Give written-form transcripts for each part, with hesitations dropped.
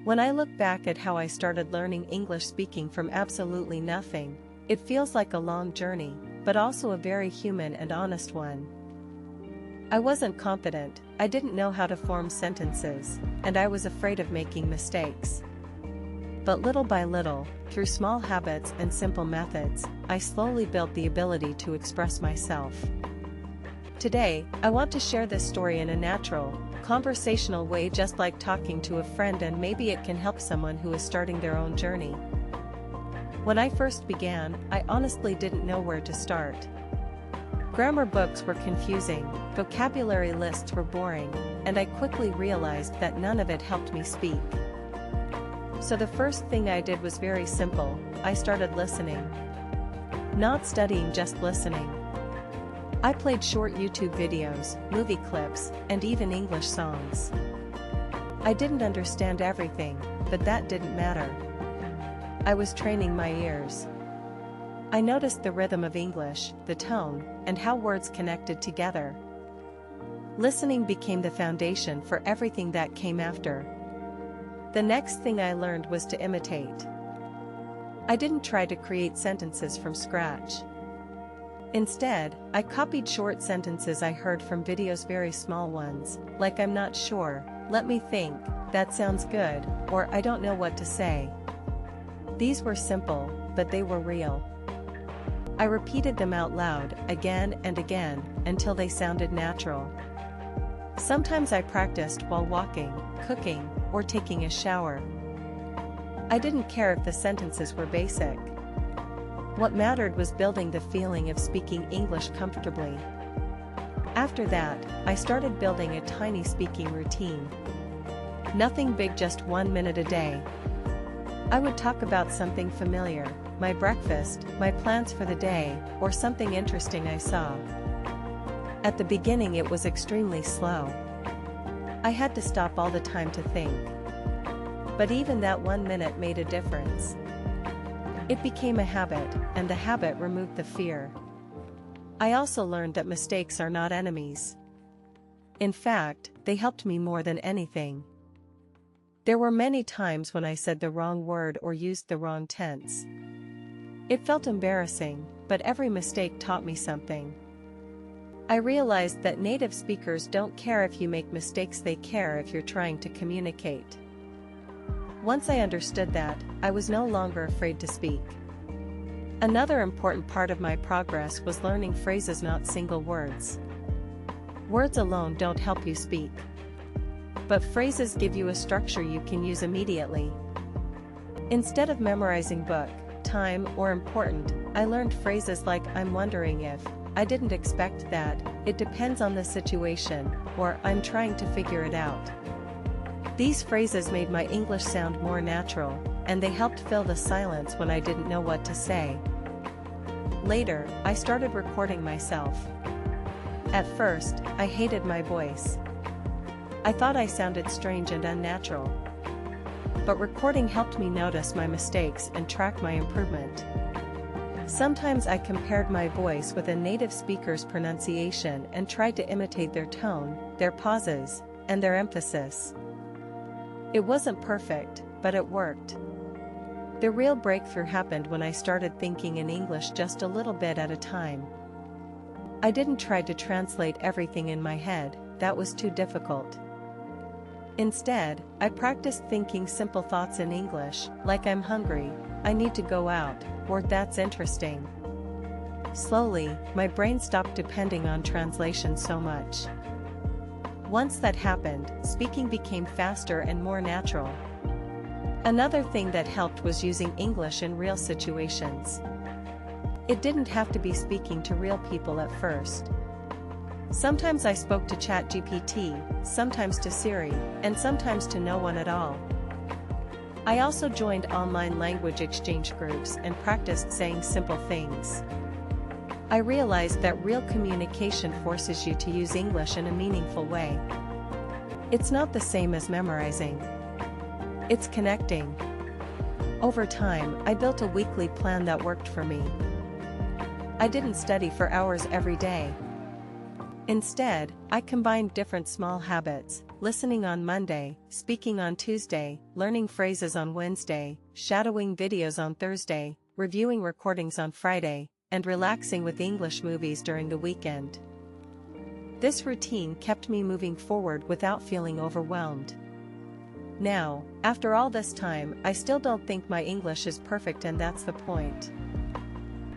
When I look back at how I started learning English speaking from absolutely nothing, it feels like a long journey, but also a very human and honest one. I wasn't confident, I didn't know how to form sentences, and I was afraid of making mistakes. But little by little, through small habits and simple methods, I slowly built the ability to express myself. Today, I want to share this story in a natural, conversational way, just like talking to a friend, and maybe it can help someone who is starting their own journey. When I first began, I honestly didn't know where to start. Grammar books were confusing, vocabulary lists were boring, and I quickly realized that none of it helped me speak. So the first thing I did was very simple. I started listening. Not studying, just listening. I played short YouTube videos, movie clips, and even English songs. I didn't understand everything, but that didn't matter. I was training my ears. I noticed the rhythm of English, the tone, and how words connected together. Listening became the foundation for everything that came after. The next thing I learned was to imitate. I didn't try to create sentences from scratch. Instead, I copied short sentences I heard from videos, very small ones, like "I'm not sure," "Let me think," "That sounds good," or "I don't know what to say." These were simple, but they were real. I repeated them out loud, again and again, until they sounded natural. Sometimes I practiced while walking, cooking, or taking a shower. I didn't care if the sentences were basic. What mattered was building the feeling of speaking English comfortably. After that, I started building a tiny speaking routine. Nothing big, just 1 minute a day. I would talk about something familiar, my breakfast, my plans for the day, or something interesting I saw. At the beginning it was extremely slow. I had to stop all the time to think. But even that 1 minute made a difference. It became a habit, and the habit removed the fear. I also learned that mistakes are not enemies. In fact, they helped me more than anything. There were many times when I said the wrong word or used the wrong tense. It felt embarrassing, but every mistake taught me something. I realized that native speakers don't care if you make mistakes, they care if you're trying to communicate. Once I understood that, I was no longer afraid to speak. Another important part of my progress was learning phrases, not single words. Words alone don't help you speak. But phrases give you a structure you can use immediately. Instead of memorizing book, time, or important, I learned phrases like "I'm wondering if," "I didn't expect that," "It depends on the situation," or "I'm trying to figure it out." These phrases made my English sound more natural, and they helped fill the silence when I didn't know what to say. Later, I started recording myself. At first, I hated my voice. I thought I sounded strange and unnatural. But recording helped me notice my mistakes and track my improvement. Sometimes I compared my voice with a native speaker's pronunciation and tried to imitate their tone, their pauses, and their emphasis. It wasn't perfect, but it worked. The real breakthrough happened when I started thinking in English just a little bit at a time. I didn't try to translate everything in my head, that was too difficult. Instead, I practiced thinking simple thoughts in English, like "I'm hungry," "I need to go out," or "That's interesting." Slowly, my brain stopped depending on translation so much. Once that happened, speaking became faster and more natural. Another thing that helped was using English in real situations. It didn't have to be speaking to real people at first. Sometimes I spoke to ChatGPT, sometimes to Siri, and sometimes to no one at all. I also joined online language exchange groups and practiced saying simple things. I realized that real communication forces you to use English in a meaningful way. It's not the same as memorizing. It's connecting. Over time, I built a weekly plan that worked for me. I didn't study for hours every day. Instead, I combined different small habits: listening on Monday, speaking on Tuesday, learning phrases on Wednesday, shadowing videos on Thursday, reviewing recordings on Friday, and relaxing with English movies during the weekend. This routine kept me moving forward without feeling overwhelmed. Now, after all this time, I still don't think my English is perfect, and that's the point.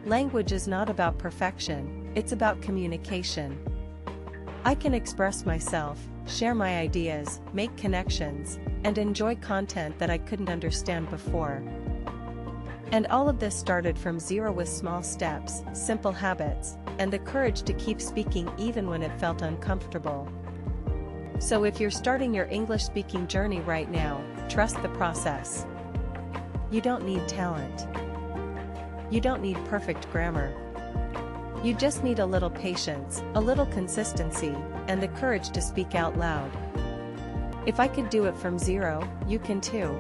Language is not about perfection, it's about communication. I can express myself, share my ideas, make connections, and enjoy content that I couldn't understand before. And all of this started from zero with small steps, simple habits, and the courage to keep speaking even when it felt uncomfortable. So if you're starting your English speaking journey right now, trust the process. You don't need talent. You don't need perfect grammar. You just need a little patience, a little consistency, and the courage to speak out loud. If I could do it from zero, you can too.